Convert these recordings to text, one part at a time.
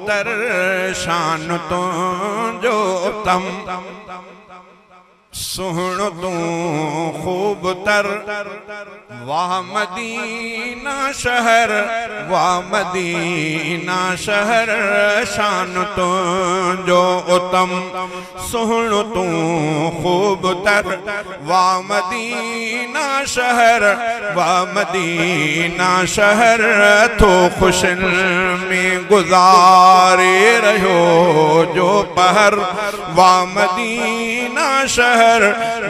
तर शान तो जो तम सुहण तू खूब तर वाह मदीना शहर वाह मदीना शहर शान तो जो उत्तम सुहण तू खूब तर वाह मदीना शहर वाह मदीना शहर तो खुशन में गुजारे रहो जो पहर वाह मदीना शहर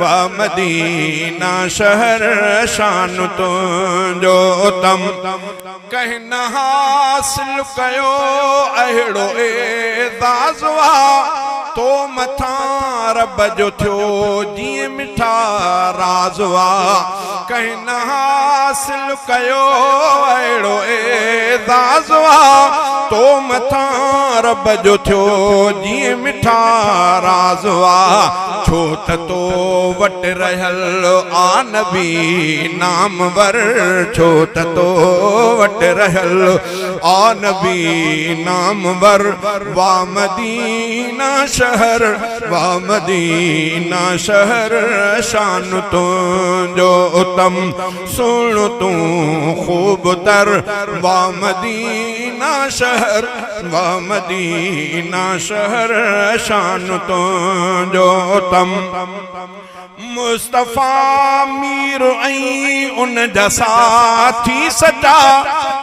वाह मदीना शहर शान तो जो तम कहीं न हासिल कयो अहिड़ो एज़ाज़वा तो मथा रब जो थियो जीअं मिठा राज़वा कहीं न हासिल कयो अहिड़ो एज़ाज़वा तो मथा रब जो थियो जीअं मिठा राज़वा छो त तो वट रहल आ नबी नामवर छो त तो वट रहल आ नबी नामवर वाह मदीना शहर वाह मदीना शहर शान तो जो उत्तम सुन तू खूब तर वाह मदीना शहर वाह मदीना शहर शान तो जो उत्तम मुस्तफा मीर आई उन जसा थी सचा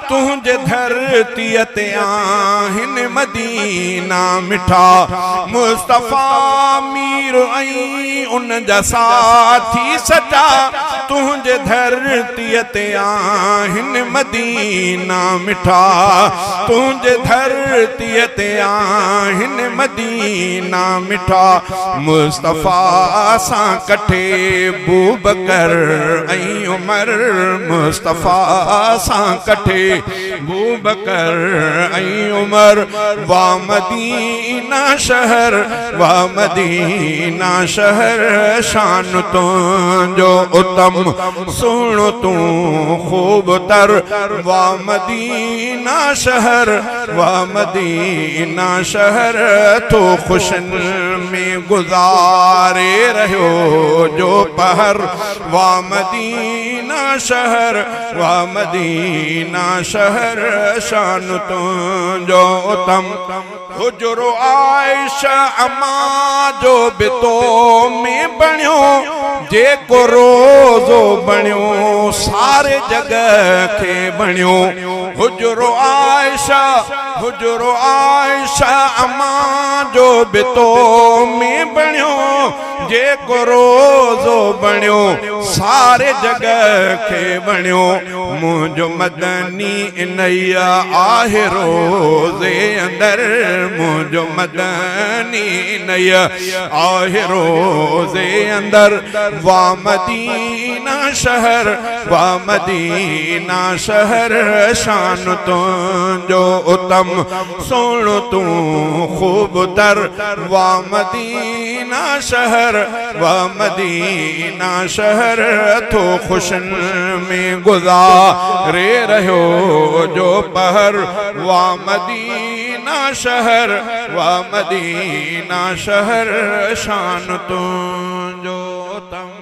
तुझे धरती ते आहिन मदीना मिठा मुस्तफा मीर आई उन जसा थी सचा तुझे धरती ते आहिन मदीना मिठा तुझे धरती ते आहिन मदीना मिठा मुस्तफा सा कठे बूबकर ऐं उमर मुस्तफा सा कठे बूबकर ऐं उमर वाह मदीना शहर वाह मदीना शहर शान तो जो उत्तम सुन तू खूब तर वाह मदीना शहर वाह मदीना शहर तो खुशन में गुजारे रहो जो पहर वाह मदीना शहर वाह मदीना शहर शान तो जो उत्तम हुजरो आयशा अम्मा जो बितो में बणियो जेको रोज़ो बणियो सारे जगह के बणियो हुजरो आयशा अम्मा जो बितो में बणियो जेको रोज़ो बणियो सारे जगह के बणियो मुझो मदनी इनैया आहे रोज़े अंदर मुझो मदनी इनैया आहे रोज़े अंदर वाह मदीना शहर वाह मदीना शहर शान तो जो उत्तम सुन तू खूब तर वाह मदीना शहर वाह मदीना शहर तो खुशन में गुजारे रहो जो पहर वाह मदीना शहर वाह मदीना शहर शान तो जो तम